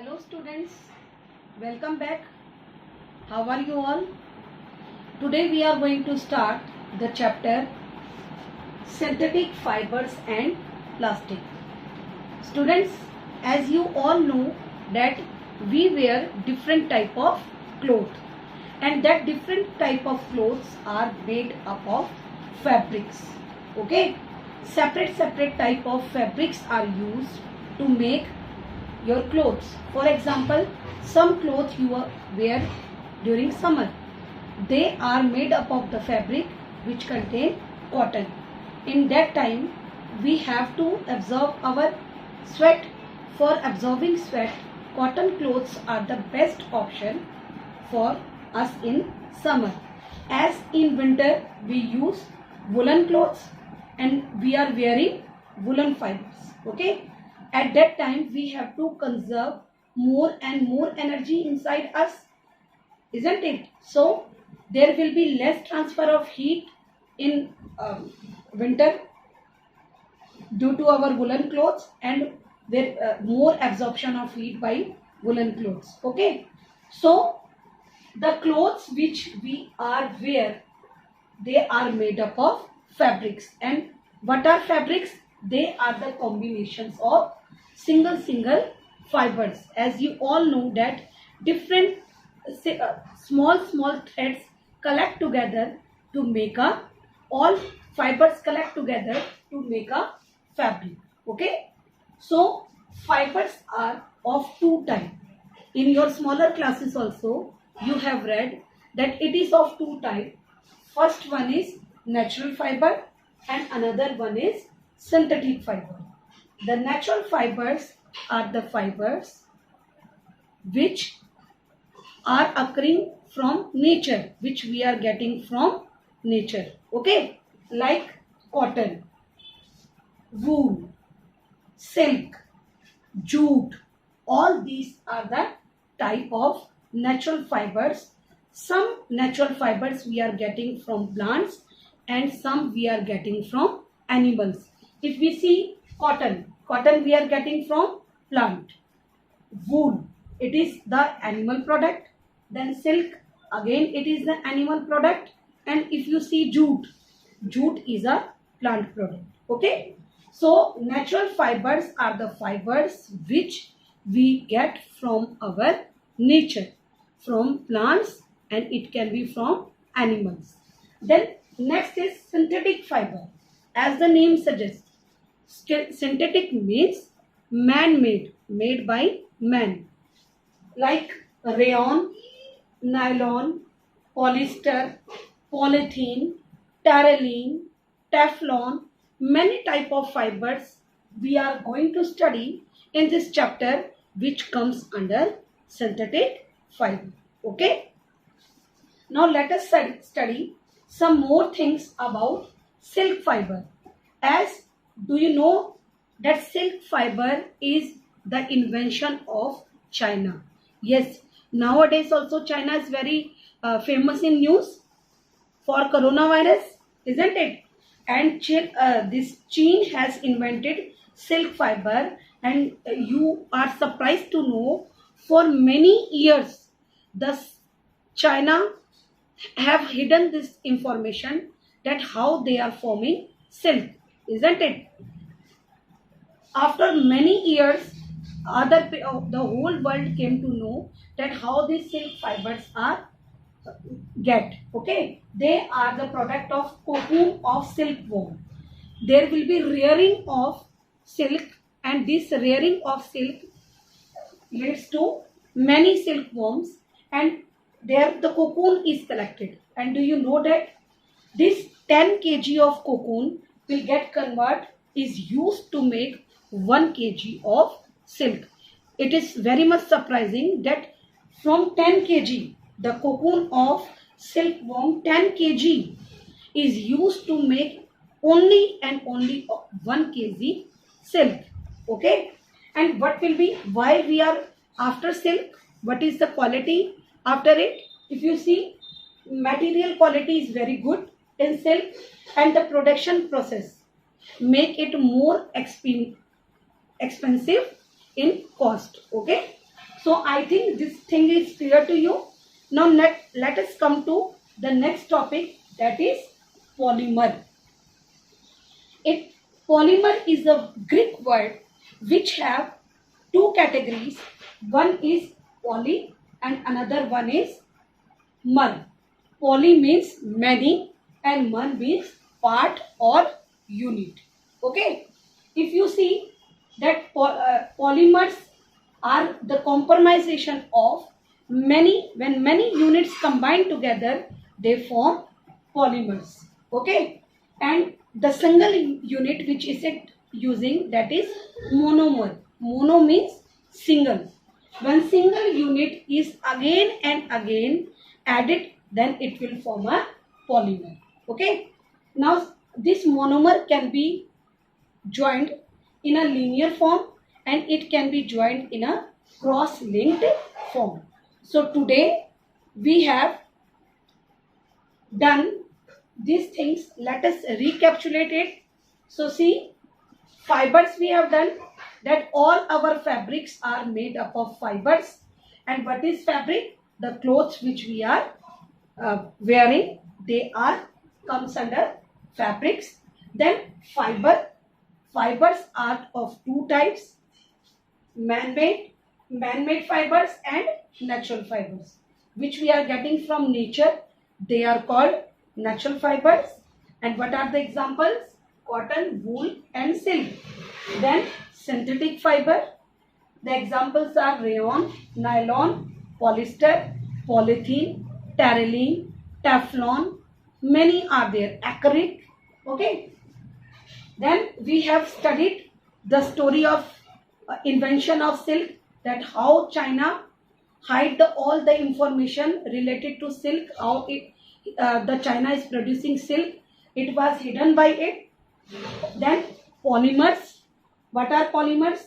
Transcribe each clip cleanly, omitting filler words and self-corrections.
Hello students, welcome back. How are you all? Today we are going to start the chapter synthetic fibers and plastic. Students, as you all know that we wear different type of clothes and that different type of clothes are made up of fabrics. Okay, separate type of fabrics are used to make your clothes. For example, some clothes you wear during summer, they are made up of the fabric which contain cotton. In that time we have to absorb our sweat. For absorbing sweat, cotton clothes are the best option for us in summer. As in winter we use woolen clothes and we are wearing woolen fibers. Okay, at that time we have to conserve more and more energy inside us, isn't it? So there will be less transfer of heat in winter due to our woolen clothes, and there more absorption of heat by woolen clothes. Okay, so the clothes which we are wear, they are made up of fabrics. And what are fabrics? They are the combinations of single fibers. As you all know that different small threads collect together to make a, all fibers collect together to make a fabric. Okay, so fibers are of two types. In your smaller classes also you have read that it is of two types. First one is natural fiber and another one is synthetic fiber. The natural fibers are the fibers which are occurring from nature, which we are getting from nature. Okay, like cotton, wool, silk, jute, all these are the type of natural fibers. Some natural fibers we are getting from plants and some we are getting from animals. If we see cotton we are getting from plant. Wool, it is the animal product. Then silk, again it is the animal product. And if you see jute is a plant product. Okay, so natural fibers are the fibers which we get from our nature, from plants, and it can be from animals. Then next is synthetic fiber. As the name suggests, synthetic means man-made, made by man, like rayon, nylon, polyester, polythene, terylene, Teflon. Many type of fibers we are going to study in this chapter, which comes under synthetic fiber. Okay, now let us study some more things about silk fiber. As do you know that silk fiber is the invention of China? Yes, nowadays also China is very famous in news for coronavirus, isn't it? And this China has invented silk fiber, and you are surprised to know for many years the China have hidden this information that how they are forming silk, isn't it? After many years, the whole world came to know that how these silk fibers are get. Okay, they are the product of cocoon of silkworm. There will be rearing of silk, and this rearing of silk leads to many silkworms, and there the cocoon is collected. And do you know that this 10 kg of cocoon will get convert is used to make 1 kg of silk. It is very much surprising that from 10 kg, the cocoon of silkworm 10 kg is used to make only and only 1 kg silk. Okay, and what will be, why we are after silk? What is the quality after it? If you see, material quality is very good in silk, and the production process make it more expensive in cost. Okay, So I think this thing is clear to you. Now let us come to the next topic, that is polymer. It Polymer is a Greek word which have two categories. One is poly and another one is mer. Poly means many and mer means part or unit. Okay. If you see that polymers are the compromisation of many, when many units combine together, they form polymers. Okay. And the single unit which is it using, that is monomer. Mono means single. When single unit is again and again added, then it will form a polymer. Okay. Now this monomer can be joined in a linear form and it can be joined in a cross-linked form. So today we have done these things. Let us recapitulate it. So see, fibers we have done, that all our fabrics are made up of fibers. And what is fabric? The clothes which we are wearing, they are comes under fabrics. Then fibers are of two types: man-made fibers and natural fibers, which we are getting from nature. They are called natural fibers. And what are the examples? Cotton, wool and silk. Then synthetic fiber. The examples are rayon, nylon, polyester, polythene, terylene, Teflon. Many are there. Acrylic. Okay. Then we have studied the story of invention of silk, that how China hide all the information related to silk, how the China is producing silk. It was hidden by it. Then polymers. What are polymers?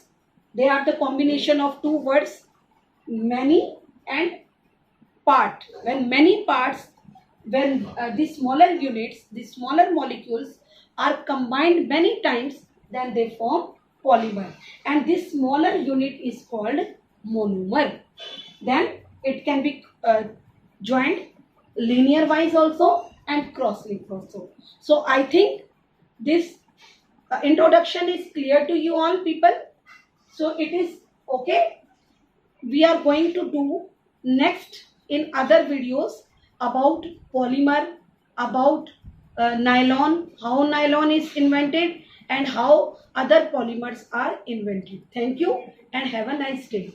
They are the combination of two words, many and part. When many parts, when the smaller units, the smaller molecules are combined many times, then they form polymer. And this smaller unit is called monomer. Then it can be joined linear wise also and cross-linked also. So I think this introduction is clear to you all people. So it is okay. We are going to do next in other videos about polymer, about nylon, how nylon is invented and how other polymers are invented. Thank you and have a nice day.